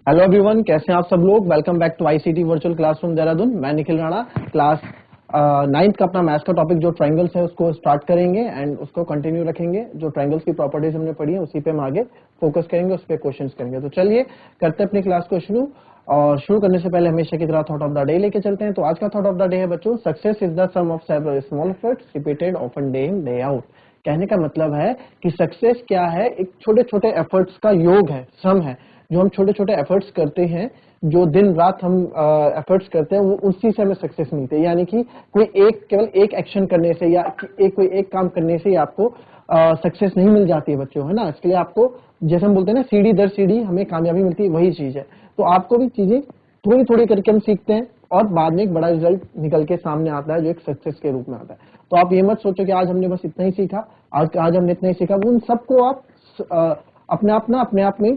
Hello everyone, कैसे हैं आप सब लोग। Welcome back to ICT virtual classroom Dehradun. मैं निखिल राणा। क्लास 9th का अपना मैथ्स का टॉपिक जो ट्रायंगल्स है उसको स्टार्ट करेंगे एंड उसको कंटिन्यू रखेंगे। जो ट्रायंगल्स की प्रॉपर्टीज हमने पढ़ी है उसी पे हम आगे फोकस करेंगे, उस पर क्वेश्चंस करेंगे। तो चलिए करते हैं अपनी क्लास को शुरू। और शुरू करने से पहले हमेशा की तरह थॉट ऑफ द डे लेके चलते हैं। तो आज का थॉट ऑफ द डे है बच्चों, success is the sum of several small efforts repeated often day in day out. कहने का मतलब है कि सक्सेस क्या है, एक छोटे छोटे एफर्ट्स का योग है, सम है। जो हम छोटे छोटे एफर्ट्स करते हैं, जो दिन रात हम एफर्ट्स करते हैं, वो उसी से हमें सक्सेस मिलती है। यानी कि कोई केवल एक एक्शन करने से या कोई एक काम करने से ही आपको सक्सेस नहीं मिल जाती है बच्चों, है ना। इसके लिए आपको, जैसे हम बोलते हैं ना, सीढ़ी दर सीढ़ी हमें कामयाबी मिलती है, वही चीज है। तो आपको भी चीजें थोड़ी थोड़ी करके हम सीखते हैं और बाद में एक बड़ा रिजल्ट निकल के सामने आता है जो एक सक्सेस के रूप में आता है। तो आप ये मत सोचो कि आज हमने बस इतना ही सीखा, आज हमने इतना ही सीखा। उन सबको आप अपने आप में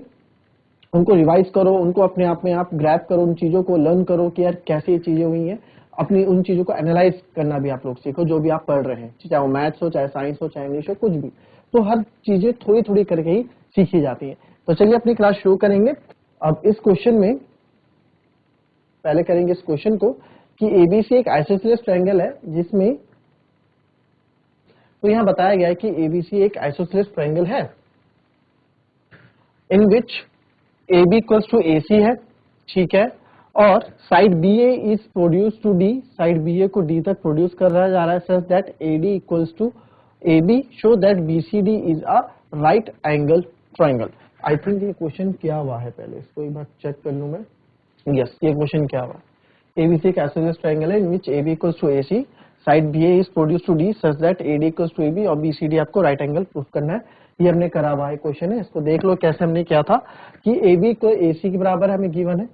उनको रिवाइज करो, उनको अपने आप में आप ग्रैब करो, उन चीजों को लर्न करो कि यार कैसे ये चीजें हुई हैं। अपनी उन चीजों को एनालाइज करना भी आप लोग सीखो, जो भी आप पढ़ रहे हैं, चाहे वो मैथ्स हो, चाहे साइंस हो, चाहे इंग्लिश हो, कुछ भी। तो हर चीजें थोड़ी थोड़ी करके ही सीखी जाती है। तो चलिए अपनी क्लास शुरू करेंगे। अब इस क्वेश्चन में पहले करेंगे इस क्वेश्चन को कि एबीसी एक आइसोसेलेस ट्रायंगल है जिसमें, तो यहां बताया गया है कि एबीसी एक आइसोसेलेस ट्रायंगल है in which AB equals to AC है, ठीक है। और side BA is produce to D, side BA को D तक प्रोड्यूस कर रहा जा रहा है, such that AD equals to AB, show that BCD is a right angle triangle. I think ये क्वेश्चन क्या हुआ है, पहले इसको एक बार चेक कर लूं मैं। यस, ये क्वेश्चन क्या हुआ। ABC एक आइसोसेलेस ट्रायंगल है in which AB equals to AC, side BA is produce to D such that AD equals to AB और BCD आपको राइट एंगल प्रूफ करना है। ये हमने करा हुआ है क्वेश्चन है, इसको देख लो कैसे हमने किया था कि AB को AC के बराबर हमें गिवन है,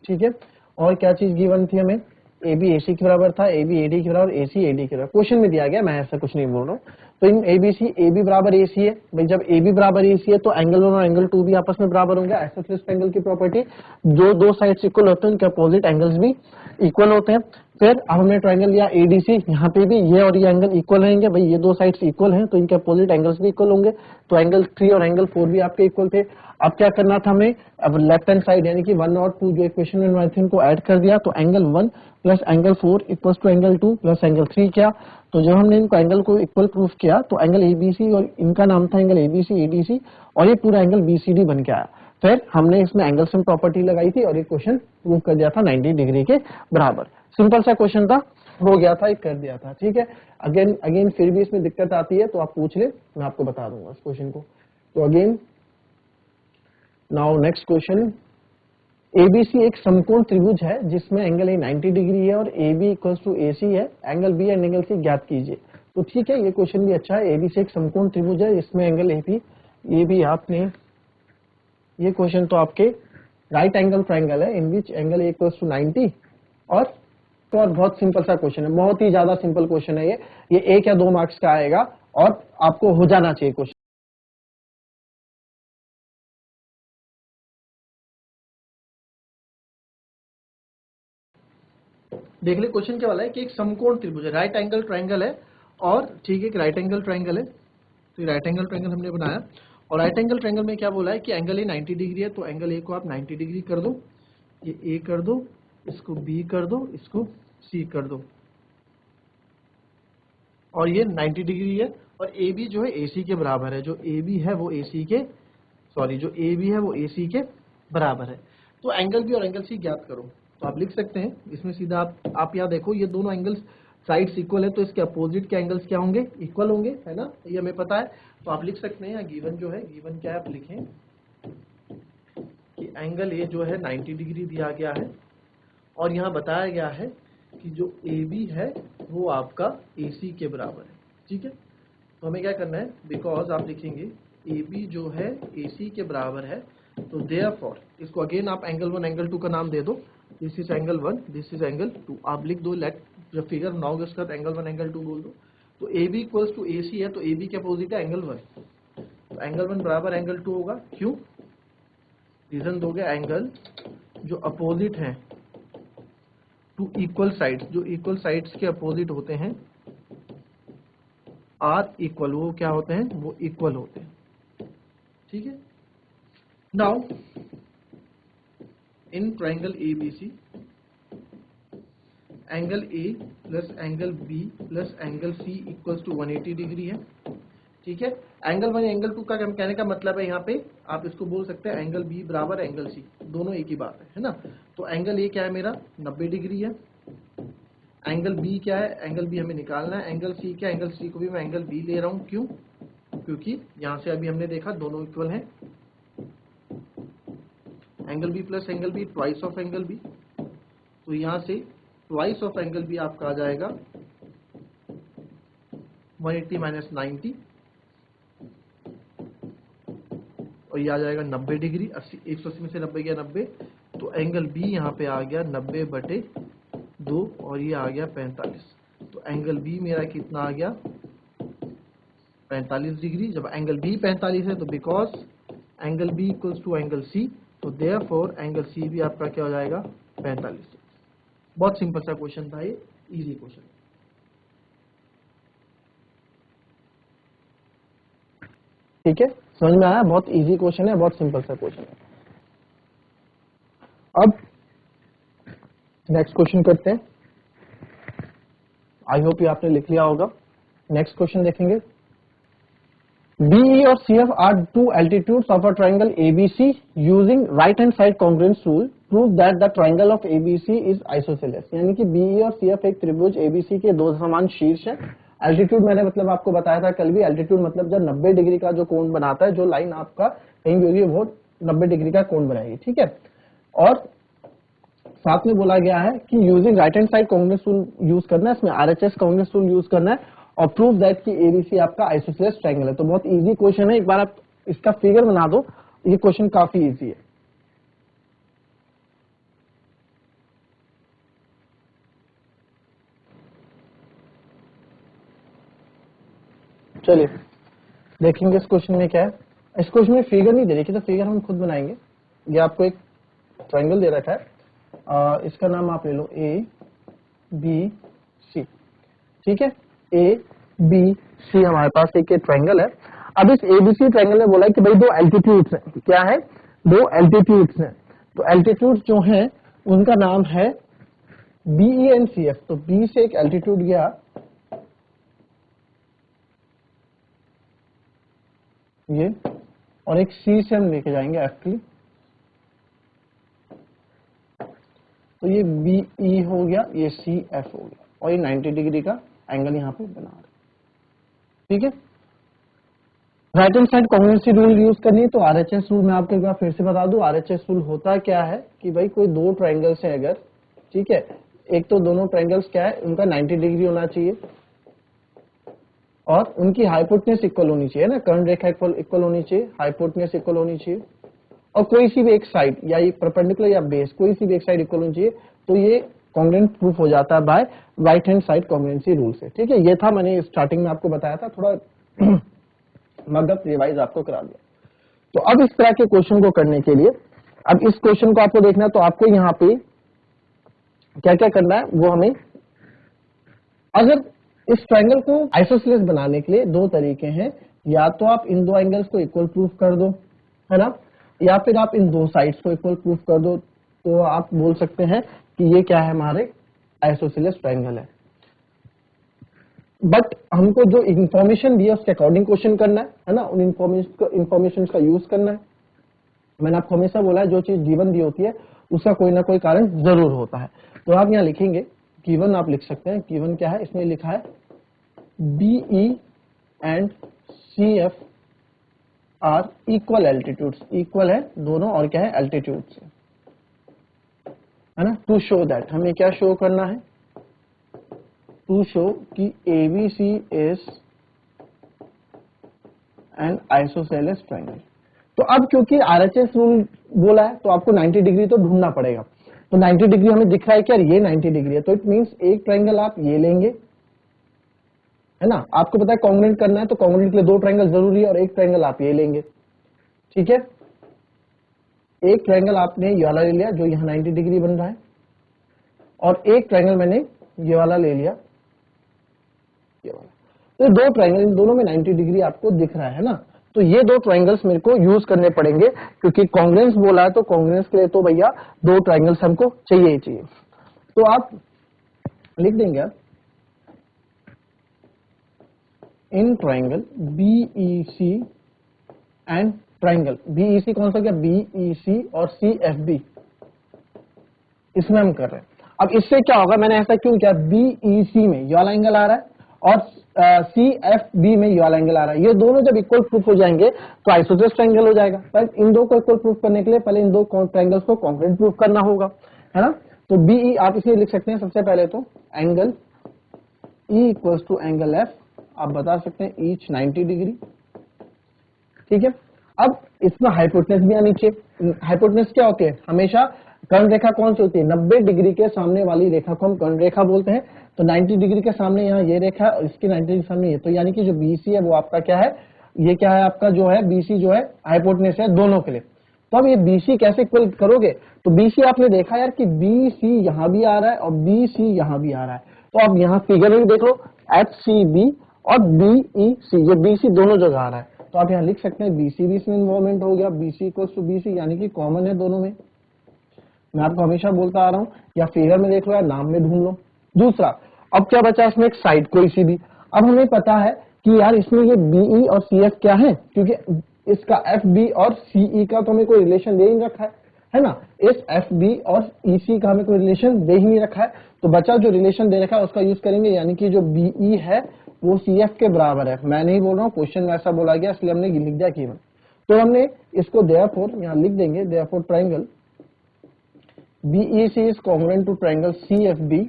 ठीक है। और क्या चीज गिवन थी हमें, AB AC के बराबर था, AB AD के बराबर, AC AD के बराबर क्वेश्चन में दिया गया, मैं ऐसा कुछ नहीं बोल रहा हूँ। तो इन ABC AB बराबर AC है भाई, जब AB बराबर AC है तो एंगल 1 और एंगल 2 भी आपस में बराबर होंगे। आइसोसेलेस ट्रायंगल की प्रॉपर्टी, जो दो साइड्स इक्वल होते हैं उनके अपोजिट एंगल्स भी इक्वल होते हैं। फिर अब हमने ट्रायंगल लिया ADC, यहाँ पे भी ये और ये एंगल इक्वल रहेंगे भाई, ये दो साइड्स इक्वल हैं तो इनके अपोजिट एंगल्स भी इक्वल होंगे। तो एंगल 3 और एंगल 4 भी आपके इक्वल थे। अब क्या करना था हमें, अब लेफ्ट हैंड साइड यानी कि 1 और 2 जो इक्वेशन में बनाए थे उनको ऐड कर दिया, तो angle 1 plus angle 4 equals to angle 2 plus angle 3 किया। तो जब हमने इनको एंगल को इक्वल प्रूफ किया तो एंगल ABC और इनका नाम था एंगल ABC ADC और ये पूरा एंगल BCD बन के आया। फिर हमने इसमें एंगल सम प्रॉपर्टी लगाई थी और ये क्वेश्चन प्रूव कर दिया था 90 डिग्री के बराबर। सिंपल सा क्वेश्चन था, हो गया था, एक कर दिया था, ठीक है। अगेन अगेन फिर भी इसमें दिक्कत आती है तो आप पूछ ले, मैं आपको बता दूंगा इस क्वेश्चन को। तो again now next question, ABC एक समकोण त्रिभुज है जिसमें एंगल A 90 डिग्री है और AB इक्वल्स टू AC है, angle B and angle C ज्ञात कीजिए। तो ठीक है, ये क्वेश्चन भी अच्छा है। ABC एक समकोण त्रिभुज है इसमें एंगल AB, ये भी आपने, ये क्वेश्चन तो आपके राइट एंगल ट्रायंगल है in which angle A equals to 90 और, तो और बहुत सिंपल सा क्वेश्चन है, बहुत ही ज्यादा सिंपल क्वेश्चन है ये 1 या 2 मार्क्स का आएगा और आपको हो जाना चाहिए क्वेश्चन। देख ले क्वेश्चन क्या वाला है कि एक समकोण त्रिभुज है, राइट एंगल ट्रायंगल है और ठीक है, एक राइट एंगल ट्रायंगल है। तो ये राइट एंगल ट्रायंगल हमने बनाया और राइट एंगल ट्रायंगल में क्या बोला है कि एंगल ए 90 डिग्री है, तो एंगल ए को आप 90 डिग्री कर दो, ये ए कर दो, इसको बी कर दो, इसको सी कर दो और ये 90 डिग्री है। और ए बी जो है ए सी के बराबर है, जो ए बी है वो ए सी के, सॉरी जो ए बी है वो ए सी के बराबर है। तो एंगल बी और एंगल सी ज्ञात करो। तो आप लिख सकते हैं इसमें सीधा, आप यहाँ देखो ये दोनों एंगल्स साइड्स इक्वल है तो इसके अपोजिट के एंगल्स क्या होंगे, इक्वल होंगे, है ना, ये हमें पता है। तो आप लिख सकते हैं यहाँ गिवन जो है, गिवन क्या है आप लिखें कि एंगल ए जो है 90 डिग्री दिया गया है और यहाँ बताया गया है कि जो ए बी है वो आपका ए सी के बराबर है, ठीक है। तो हमें क्या करना है, बिकॉज आप लिखेंगे ए बी जो है ए सी के बराबर है, तो देयरफॉर इसको अगेन आप एंगल 1 एंगल 2 का नाम दे दो, this is angle 1, this is angle 2, आप लिख दो। लेट जब फिगर बनाओगे उसके बाद एंगल 1 एंगल 2 बोल दो। तो ए बी इक्वल्स टू ए सी है, तो ए बी के अपोजिट है एंगल 1, तो एंगल 1 बराबर एंगल 2 होगा। क्यों, रीजन दोगे, एंगल जो अपोजिट है टू इक्वल साइड्स, जो इक्वल साइड्स के अपोजिट होते हैं आर इक्वल, वो क्या होते हैं, वो इक्वल होते हैं, ठीक है। Now in triangle ABC angle A plus angle B plus angle C equals to 180 degree है। ठीक है, एंगल 1 एंगल 2 का कहने का मतलब है यहाँ पे आप इसको बोल सकते हैं एंगल B बराबर एंगल C, दोनों एक ही बात है ना। तो एंगल A क्या है मेरा 90 डिग्री है, एंगल B क्या है, एंगल B हमें निकालना है, एंगल C क्या है, एंगल C को भी मैं एंगल B ले रहा हूँ। क्यों? क्योंकि यहाँ से अभी हमने देखा दोनों इक्वल हैं, angle B plus angle B twice of angle B, तो यहाँ से ट्वाइस ऑफ एंगल B आपका आ जाएगा 180 माइनस 90 और ये आ जाएगा 90 डिग्री। 180 में से 90 गया 90, तो एंगल B यहाँ पे आ गया 90/2 और ये आ गया 45। तो एंगल B मेरा कितना आ गया 45 डिग्री। जब एंगल B 45 है तो because angle B equals to angle C, तो देयरफॉर एंगल C भी आपका क्या हो जाएगा 45। बहुत सिंपल सा क्वेश्चन था ये, इजी क्वेश्चन। ठीक है, समझ में आया? बहुत इजी क्वेश्चन है, बहुत सिंपल सा क्वेश्चन है। अब नेक्स्ट क्वेश्चन करते हैं। आई होप ये आपने लिख लिया होगा। नेक्स्ट क्वेश्चन देखेंगे। BE और CF are two altitudes of a triangle ABC using right hand side congruence rule prove that the triangle of ABC is isosceles। यानी कि BE और CF एक त्रिभुज ABC के दो समान शीर्ष हैं। एल्टीट्यूड मैंने मतलब आपको बताया था कल भी, एल्टीट्यूड मतलब जब 90 डिग्री का जो कोण बनाता है, जो लाइन आपका कहीं भी होगी वो 90 डिग्री का कोण बनाएगी। ठीक है, और साथ में बोला गया है कि using right hand side congruence rule use करना है, इसमें RHS कॉन्ग्रेंस रूल यूज करना है और प्रूव दैट कि ABC आपका आइसोसेलेस ट्रायंगल है। तो बहुत इजी क्वेश्चन है, एक बार आप इसका फिगर बना दो, ये क्वेश्चन काफी इजी है। चलिए देखेंगे इस क्वेश्चन में क्या है। इस क्वेश्चन में फिगर नहीं दे रखी, तो फिगर हम खुद बनाएंगे। ये आपको एक ट्रायंगल दे रखा है, इसका नाम आप ले लो ABC। ठीक है, ABC हमारे पास एक ट्रायंगल है। अब इस ABC ट्रायंगल में बोला है कि भाई दो एल्टीट्यूड्स हैं। क्या है? दो एल्टीट्यूड्स हैं। तो एल्टीट्यूड जो हैं उनका नाम है BE एंड CF। तो B से एक एल्टीट्यूड गया, ये, और एक C से हम लेके जाएंगे F के लिए। तो ये BE हो गया, ये CF हो गया, और ये 90 डिग्री का एंगल यहाँ पे बना रहे। ठीक है, right hand side congruency rule use करनी है। तो RHS रूल मैं आपको एक बार फिर से बता दूं। RHS रूल होता क्या है कि भाई कोई दो ट्रायंगल्स है अगर, ठीक है, एक तो दोनों ट्रायंगल्स क्या है, उनका 90 डिग्री होना चाहिए और उनकी हाइपोटेन्यूज इक्वल होनी चाहिए ना, कर्ण रेखा इक्वल होनी चाहिए, हाइपोटेन्यूज इक्वल होनी चाहिए, और कोई सी भी एक साइड या एक परपेंडिकुलर या बेस कोई सी भी एक साइड इक्वल होनी चाहिए। तो ये कॉन्ग्रुएंट प्रूफ हो जाता है by right hand side congruency rule से। ठीक है, ये था, मैंने स्टार्टिंग में आपको बताया था, थोड़ा मगध रिवाइज आपको करा दिया। तो अब इस तरह के क्वेश्चन को करने के लिए, अब इस क्वेश्चन को आपको देखना है, तो आपको यहाँ पे क्या क्या करना है वो हमें, अगर इस ट्रायंगल को आइसोसेलेस बनाने के लिए दो तरीके हैं, या तो आप इन दो एंगल्स को इक्वल प्रूफ कर दो, है ना, या फिर आप इन दो साइड्स को इक्वल प्रूफ कर दो। तो आप बोल सकते हैं कि ये क्या है, हमारे आइसोसेलेस ट्रायंगल है। बट हमको जो इंफॉर्मेशन दी है उसके अकॉर्डिंग क्वेश्चन करना है ना, उन इंफॉर्मेशन का यूज करना है। मैंने आपको हमेशा बोला है जो चीज गिवन दी होती है उसका कोई ना कोई कारण जरूर होता है। तो आप यहाँ लिखेंगे गिवन, आप लिख सकते हैं गिवन क्या है, इसमें लिखा है BE and CF are equal altitudes, equal है दोनों, और क्या है एल्टीट्यूड्स, है ना। टू शो दैट, हमें क्या शो करना है, टू शो कि ABC is an isosceles triangle. तो अब क्योंकि RHS रूल बोला है तो आपको 90 डिग्री तो ढूंढना पड़ेगा। तो 90 डिग्री हमें दिख रहा है क्या, ये 90 डिग्री है, तो इट मींस एक ट्रायंगल आप ये लेंगे, है ना। आपको पता है कॉन्ग्रुएंट करना है, तो कॉन्ग्रुएंट के लिए दो ट्रायंगल जरूरी है, और एक ट्रायंगल आप ये लेंगे। ठीक है, एक ट्रायंगल आपने ये वाला ले लिया जो यहाँ 90 डिग्री बन रहा है, और एक ट्रायंगल मैंने ये वाला ले लिया, ये वाला। तो दो ट्रायंगल, इन दोनों में 90 डिग्री आपको दिख रहा है ना। तो ये दो ट्राइंगल्स मेरे को यूज करने पड़ेंगे, क्योंकि कॉन्ग्रेंस बोला है तो कॉन्ग्रेंस के लिए तो भैया दो ट्राइंगल्स हमको चाहिए ही चाहिए। तो आप लिख देंगे in triangle BEC and triangle, BEC कौन सा, क्या बीईसी और सीएफबी, इसमें हम कर रहे हैं। अब इससे क्या होगा, मैंने ऐसा क्यों किया, बीईसी में ये वाला एंगल आ रहा है और सीएफबी में ये वाला एंगल आ रहा है, ये दोनों जब इक्वल प्रूफ हो जाएंगे तो आइसोसेलेस ट्रायंगल हो जाएगा। पर इन दो को इक्वल प्रूफ करने के लिए पहले इन दो ट्रायंगल्स को कॉन्ग्रुएंट प्रूफ करना होगा, है ना। तो बीई आप इसे लिख सकते हैं सबसे पहले तो angle E equal to angle F, आप बता सकते हैं ईच 90 डिग्री, ठीक है। अब इसमें हाइपोटेनस भी आनी चाहिए। हाइपोटेनस क्या होती है, हमेशा कर्ण रेखा कौन सी होती है, 90 डिग्री के सामने वाली रेखा को हम कर्ण रेखा बोलते हैं। तो 90 डिग्री के सामने यहाँ ये रेखा और इसकी 90 डिग्री के सामने ये, तो यानी कि जो बीसी है वो आपका क्या है, ये क्या है आपका जो है बीसी जो है हाइपोटेनस है दोनों के लिए। तो अब ये बीसी कैसे इक्वल करोगे, तो बीसी आपने देखा यार कि बीसी यहाँ भी आ रहा है और बीसी यहाँ भी आ रहा है, तो अब यहाँ फिगर में देख लो एचसीबी और बीईसी, ये बीसी दोनों जगह आ रहा है, तो आप यहाँ लिख सकते हैं बीसी भी इसमें इन्वॉल्वमेंट हो गया, बीसी इक्वल टू बीसी, यानी कि कॉमन है दोनों में। मैं आपको हमेशा बोलता आ रहा हूँ, या फिगर में देख लो या नाम में ढूंढ लो। दूसरा, अब क्या बचा इसमें, एक साइड कोई सी भी। अब हमें पता है कि यार इसमें ये बीई और सीएफ क्या है, क्योंकि इसका एफ बी और सीई का तो हमें कोई रिलेशन दे ही नहीं रखा है ना। इस एफ बी और ईसी का हमें कोई रिलेशन दे ही नहीं रखा है, तो बचा जो रिलेशन दे रखा है उसका यूज करेंगे, यानी कि जो बीई है वो सीएफ के बराबर है। मैं नहीं बोल रहा हूँ, क्वेश्चन में ऐसा बोला गया इसलिए हमने लिख दिया कीमत। तो हमने इसको देयरफॉर यहाँ लिख देंगे, therefore triangle BEC is congruent to triangle CFB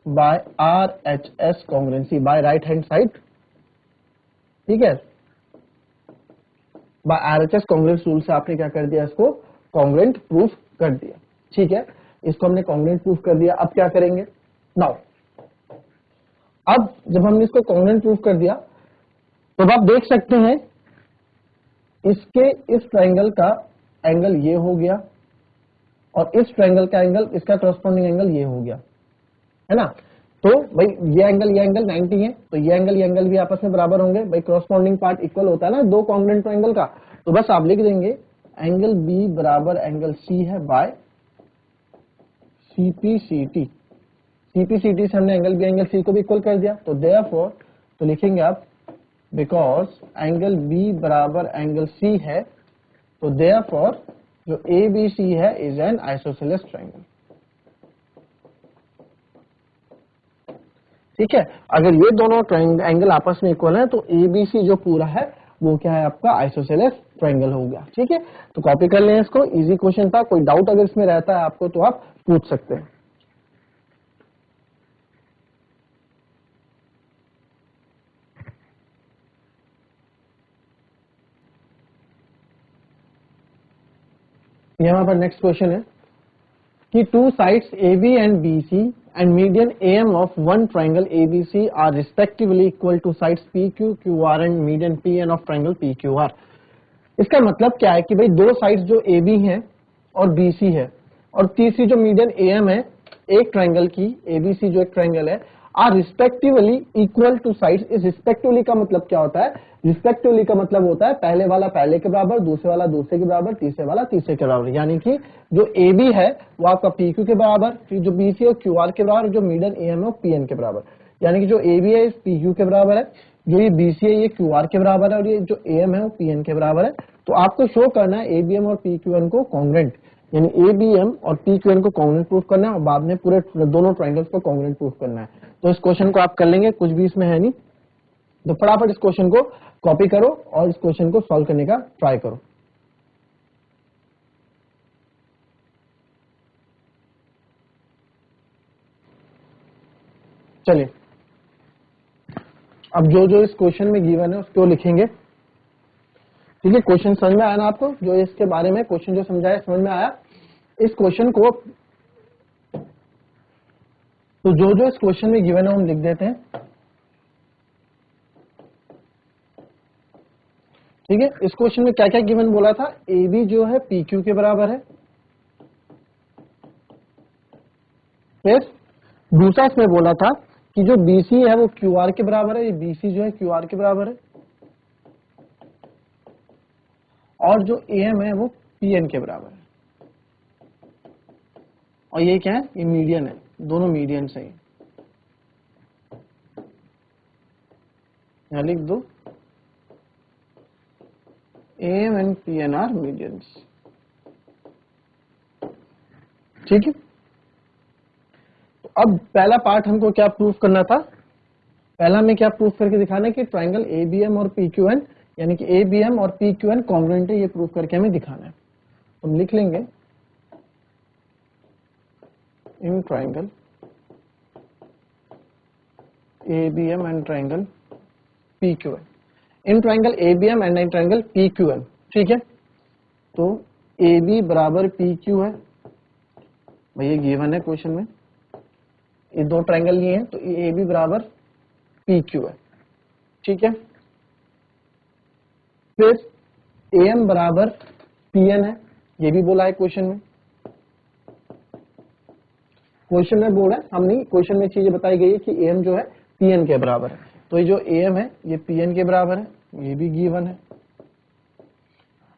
by RHS congruency by right hand side, ठीक है। by RHS congruence rule से आपने क्या कर दिया, इसको congruent प्रूफ कर दिया, ठीक है। इसको हमने congruent प्रूफ कर दिया। अब क्या करेंगे, नाउ अब जब हमने इसको congruent प्रूफ कर दिया तो आप देख सकते हैं इसके इस ट्राइंगल का एंगल ये हो गया और इस ट्रायंगल का एंगल, इसका करस्पॉन्डिंग एंगल ये हो गया, है ना। तो भाई ये एंगल 90 है, तो ये एंगल भी आपस में बराबर होंगे, भाई करस्पॉन्डिंग पार्ट इक्वल होता है ना दो कॉन्ग्रुएंट ट्रायंगल का। तो बस आप लिख देंगे एंगल बी बराबर एंगल सी है बाय सीपीसीटी। सीपीसीटी से हमने एंगल बी एंगल सी को भी इक्वल कर दिया, तो देयरफॉर तो लिखेंगे आप बिकॉज एंगल बी बराबर एंगल सी है, तो देयरफॉर जो ABC है इज एन आइसोसेलेस ट्रायंगल, ठीक है। अगर ये दोनों एंगल आपस में इक्वल है तो ABC जो पूरा है वो क्या है आपका आइसोसेलेस ट्रायंगल हो गया, ठीक है। तो कॉपी कर लें इसको, इजी क्वेश्चन था। कोई डाउट अगर इसमें रहता है आपको तो आप पूछ सकते हैं। यहाँ पर नेक्स्ट क्वेश्चन है कि two sides AB and BC and median AM of one triangle ABC are respectively equal to sides PQ, QR and median PN of triangle PQR। इसका मतलब क्या है कि भाई दो साइड्स जो AB हैं और BC है और तीसरी जो मीडियन AM है एक ट्रायंगल की, ABC जो एक ट्रायंगल है, are respectively equal to sides. इस रिस्पेक्टिवली का मतलब क्या होता है, रिस्पेक्टिवली का मतलब होता है पहले वाला पहले के बराबर, दूसरे वाला दूसरे के बराबर, तीसरे वाला तीसरे के बराबर। यानी कि जो AB है वो आपका PQ के बराबर, फिर जो BC है QR के बराबर, जो मीडियन AM है वो PN के बराबर। यानी कि जो AB है इस PQ के बराबर है, जो ये BC है ये QR के बराबर है और ये जो AM है वो PN के बराबर है। तो आपको शो करना है ABM और PQN को कॉन्ग्रुएंट, यानी ABM और PQN को कॉन्ग्रुएंट प्रूफ करना है और बाद में पूरे दोनों ट्रायंगल्स को कॉन्ग्रुएंट प्रूफ करना है। तो इस क्वेश्चन को आप कर लेंगे, कुछ भी इसमें है नहीं। तो फटाफट इस क्वेश्चन को कॉपी करो और इस क्वेश्चन को सॉल्व करने का ट्राई करो। चलिए अब जो जो इस क्वेश्चन में गिवन है उसको लिखेंगे, ठीक है। क्वेश्चन समझ में आया ना आपको, जो इसके बारे में क्वेश्चन जो समझाया समझ में आया। इस क्वेश्चन को तो जो जो इस क्वेश्चन में गिवन है हम लिख देते हैं, ठीक है। इस क्वेश्चन में क्या क्या गिवन बोला था, AB जो है PQ के बराबर है, फिर दूसरा इसमें बोला था कि जो BC है वो QR के बराबर है, ये BC जो है QR के बराबर है, और जो AM है वो PN के बराबर है। और ये क्या है, ये मीडियन है, दोनों मीडियन से। यहां लिख दो AM and PN are medians. ठीक है, तो अब पहला पार्ट हमको क्या प्रूफ करना था, पहला में क्या प्रूफ करके दिखाना है कि ट्राइंगल ABM और PQN यानी कि ABM और PQN कॉन्ग्रुएंट है, ये प्रूफ करके हमें दिखाना है। हम लिख लेंगे in triangle ABM and triangle PQN, in triangle ABM and in triangle PQN। ठीक है, तो AB बराबर PQ है, भैया गिवन है क्वेश्चन में, ये दो ट्राइंगल लिए हैं तो AB बराबर PQ है। ठीक है, फिर AM बराबर PN है, ये भी बोला है क्वेश्चन में, क्वेश्चन में बोर्ड है, हम नहीं, क्वेश्चन में चीजें बताई गई है कि AM जो है PN के बराबर है, तो ये जो AM है ये PN के बराबर है, ये भी गिवन है।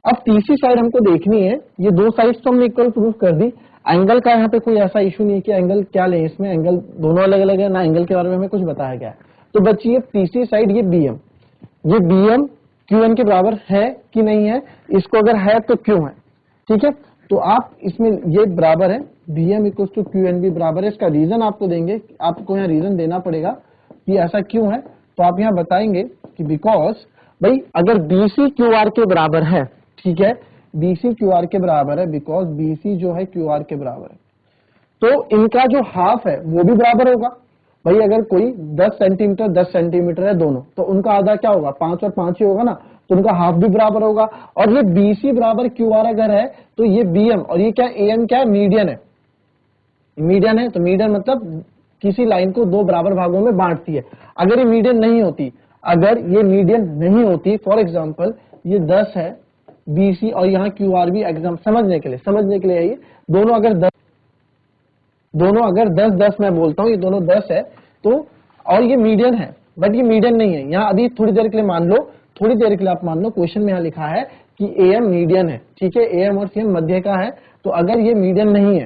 अब तीसरी साइड हमको देखनी है, ये दो साइड्स तो हमने इक्वल प्रूफ कर दी, एंगल का यहाँ पे कोई ऐसा इशू नहीं है कि एंगल क्या लें, इसमें एंगल दोनों अलग अलग है ना, एंगल के बारे में हमें कुछ बताया गया है। तो बच्ची ये तीसरी साइड ये BM QN के बराबर है कि नहीं है, इसको अगर है तो क्यों है। ठीक है, तो आप इसमें ये बराबर है, BM इक्वल टू QN भी बराबर है, इसका रीजन आपको देंगे, आपको यहाँ रीजन देना पड़ेगा कि ऐसा क्यों है। तो आप यहाँ बताएंगे कि बिकॉज भाई अगर BC QR के बराबर है, ठीक है, BC QR के बराबर है, बिकॉज BC जो है QR के बराबर है, तो इनका जो हाफ है वो भी बराबर होगा। भाई अगर कोई 10 सेंटीमीटर 10 सेंटीमीटर है दोनों, तो उनका आधा क्या होगा, 5 और 5 ही होगा ना, तो उनका हाफ भी बराबर होगा। और ये BC बराबर QR अगर है तो ये BM और ये क्या AM क्या है, मीडियन है, मीडियन है, तो मीडियन मतलब किसी लाइन को दो बराबर भागों में बांटती है। अगर ये मीडियन नहीं होती, अगर ये मीडियन नहीं होती, फॉर एग्जाम्पल ये 10 है BC और यहाँ QR भी, एग्जाम समझने के लिए है, ये दोनों अगर 10-10 मैं बोलता हूँ, ये दोनों 10 है तो, और ये मीडियन है, बट ये मीडियन नहीं है। यहाँ अभी थोड़ी देर के लिए मान लो, थोड़ी देर के लिए आप मान लो, क्वेश्चन में यहाँ लिखा है कि AM मीडियन है, ठीक है, AM और CM मध्य का है, तो अगर ये मीडियन नहीं है,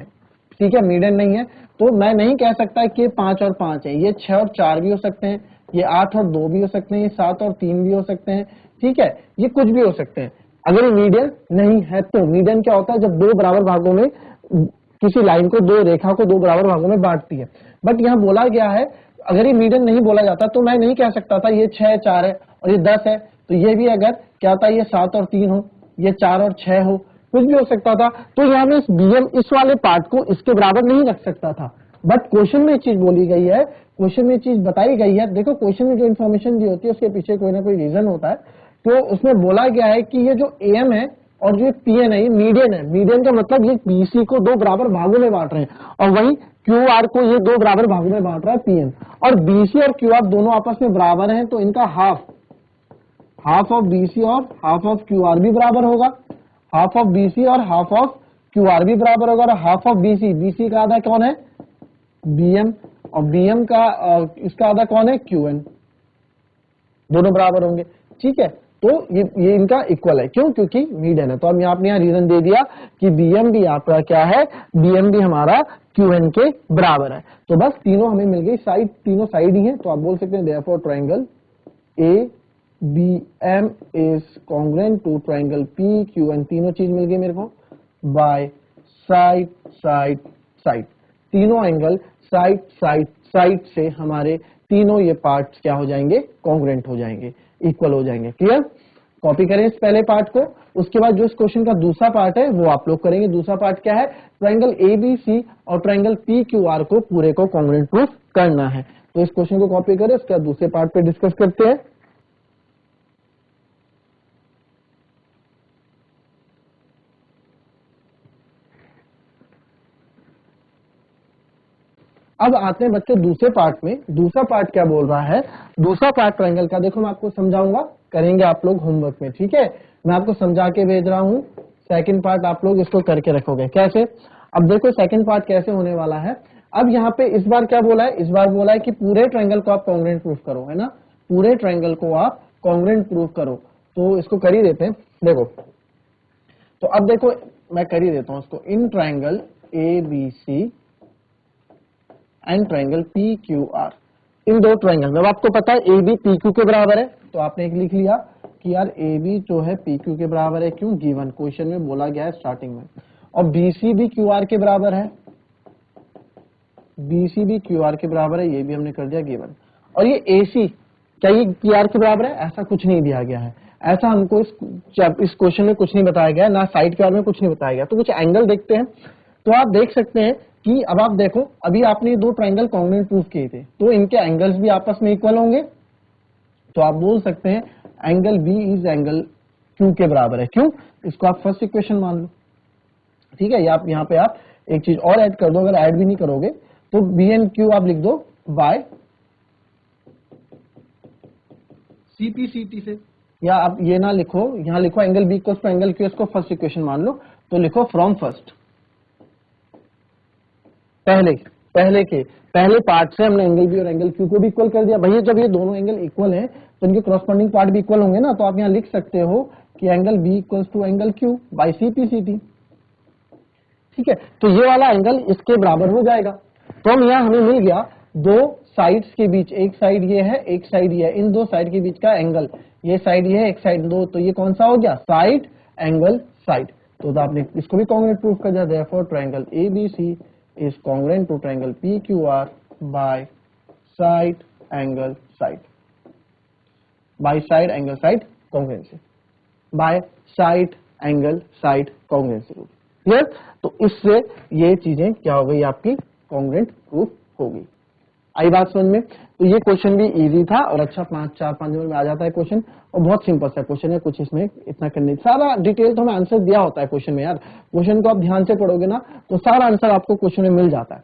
ठीक है, मीडियन नहीं है, तो मैं नहीं कह सकता कि 5 और 5 है, ये 6 और 4 भी हो सकते हैं, ये 8 और 2 भी हो सकते हैं, ये 7 और 3 भी हो सकते हैं। ठीक है, ये कुछ भी हो सकते हैं। अगर ये मीडियन नहीं है तो मीडियन क्या होता है, जब दो बराबर भागों में किसी लाइन को, दो रेखा को दो बराबर भागों में बांटती है। बट यहाँ बोला गया है अगर ये मीडियन नहीं बोला जाता तो मैं नहीं कह सकता था ये 6 4 है और ये 10 है, तो ये भी अगर क्या होता है, ये 7 और 3 हो, ये 4 और 6 हो, कुछ भी हो सकता था। तो यहाँ में इस BM इस वाले पार्ट को इसके बराबर नहीं रख सकता था। बट क्वेश्चन में चीज बोली गई है, क्वेश्चन में चीज बताई गई है, देखो क्वेश्चन में जो इन्फॉर्मेशन दी होती है उसके पीछे कोई ना कोई रीजन होता है। तो उसमें बोला गया है कि ये जो AM है और जो PN है ये मीडियन है, मीडियन का मतलब ये BC को दो बराबर भागों में बांट रहे हैं और वहीं QR को ये दो बराबर भागों में बांट रहा है PN, और BC और QR दोनों आपस में बराबर हैं, तो इनका हाफ ऑफ BC और हाफ ऑफ QR भी बराबर होगा, हाफ ऑफ BC और हाफ ऑफ QR भी बराबर होगा, और हाफ ऑफ BC का आधा कौन है, BM, और BM का इसका आधा कौन है, QN, दोनों बराबर होंगे। ठीक है, तो ये इनका इक्वल है, क्यों, क्योंकि मीडियन है। तो हम आपने यहाँ रीजन दे दिया कि BM भी आपका क्या है, BM भी हमारा QN के बराबर है। तो बस तीनों हमें मिल गई साइड, तीनों साइड ही है, तो आप बोल सकते हैं therefore triangle ABM is congruent to triangle PQN, तीनों चीज मिल गई मेरे को बाय साइड साइड साइड, तीनों एंगल साइड साइड साइड से हमारे तीनों ये पार्ट्स क्या हो जाएंगे, कॉन्ग्रुएंट हो जाएंगे, इक्वल हो जाएंगे। क्लियर, कॉपी करें इस पहले पार्ट को, उसके बाद जो इस क्वेश्चन का दूसरा पार्ट है वो आप लोग करेंगे। दूसरा पार्ट क्या है, ट्राइंगल ABC और ट्राइंगल PQR को पूरे को कॉन्ग्रुएंट प्रूफ करना है। तो इस क्वेश्चन को कॉपी करें, उसके बाद दूसरे पार्ट पे डिस्कस करते हैं। अब आते हैं बच्चों दूसरे पार्ट में। दूसरा पार्ट क्या बोल रहा है, दूसरा पार्ट ट्राइंगल का देखो मैं आपको समझाऊंगा, करेंगे आप लोग होमवर्क में, ठीक है, मैं आपको समझा के भेज रहा हूं। सेकंड पार्ट आप लोग इसको करके रखोगे कैसे। अब देखो सेकंड पार्ट कैसे होने वाला है। अब यहाँ पे इस बार क्या बोला है, इस बार बोला है कि पूरे ट्राइंगल को आप कॉन्ग्रुएंट प्रूफ करो, है ना, पूरे ट्राइंगल को आप कॉन्ग्रुएंट प्रूफ करो। तो इसको कर ही देते हैं। देखो तो अब देखो मैं कर ही देता हूं उसको, इन triangle ABC and triangle PQR, इन दो ट्राइंगल में, अब आपको पता है AB PQ के बराबर है, तो आपने एक लिख लिया कि यार AB जो है PQ के बराबर है, क्यों, गिवन क्वेश्चन में बोला गया है स्टार्टिंग में, और BC भी QR के बराबर है, BC भी QR के बराबर है, ये भी हमने कर दिया गिवन। और ये AC क्या ये QR के बराबर है, ऐसा कुछ नहीं दिया गया है, ऐसा हमको इस क्वेश्चन में कुछ नहीं बताया गया, ना साइड के बारे में कुछ नहीं बताया गया। तो कुछ एंगल देखते हैं, तो आप देख सकते हैं कि अब आप देखो, अभी आपने दो ट्राइंगल कॉन्ग्रुएंट प्रूफ किए थे, तो इनके एंगल्स भी आपस में इक्वल होंगे, तो आप बोल सकते हैं angle B is angle Q के बराबर है। क्यों, इसको आप फर्स्ट इक्वेशन मान लो, ठीक है। आप यहाँ पे आप एक चीज और ऐड कर दो, अगर ऐड भी नहीं करोगे तो B एंड Q आप लिख दो बाय CP/CT से, या आप ये ना लिखो, यहाँ लिखो angle B equals to angle Q, इसको फर्स्ट इक्वेशन मान लो, तो लिखो फ्रॉम फर्स्ट, पहले पार्ट से हमने एंगल B और एंगल Q को भी इक्वल कर दिया। भैया जब ये दोनों एंगल इक्वल हैं तो इनके क्रॉसपोंडिंग पार्ट भी इक्वल होंगे ना, तो आप यहाँ लिख सकते हो कि angle B equals to angle Q by CP/CT, ठीक है। तो ये वाला एंगल इसके बराबर हो जाएगा। तो हम यहाँ हमें मिल गया दो साइड्स के बीच, एक साइड ये है एक साइड ये है, इन दो साइड के बीच का एंगल, ये साइड ये है एक साइड दो, तो ये कौन सा हो गया, साइड एंगल साइड। तो आपने इसको भी कॉन्ग्रुएंट प्रूफ कर दिया, therefore triangle ABC is congruent to triangle PQR by side angle side, by side angle side congruency, by side angle side congruency rule, clear. तो इससे ये चीजें क्या हो गई, आपकी कॉन्ग्रुएंट प्रूफ हो गई। आई बात समझ में। तो ये क्वेश्चन भी इजी था और अच्छा 4-5 नंबर में आ जाता है क्वेश्चन, और बहुत सिंपल सा क्वेश्चन है, कुछ इसमें इतना करने, सारा डिटेल तो हमें आंसर दिया होता है क्वेश्चन में यार, क्वेश्चन को आप ध्यान से पढ़ोगे ना तो सारा आंसर आपको क्वेश्चन में मिल जाता है,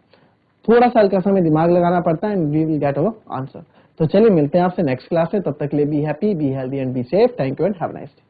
थोड़ा सा हल्का सा हमें दिमाग लगाना पड़ता है and we will get our answer. तो चलिए मिलते हैं आपसे नेक्स्ट क्लास में, तब तक के लिए be happy, be healthy and be safe. Thank you and have a nice day.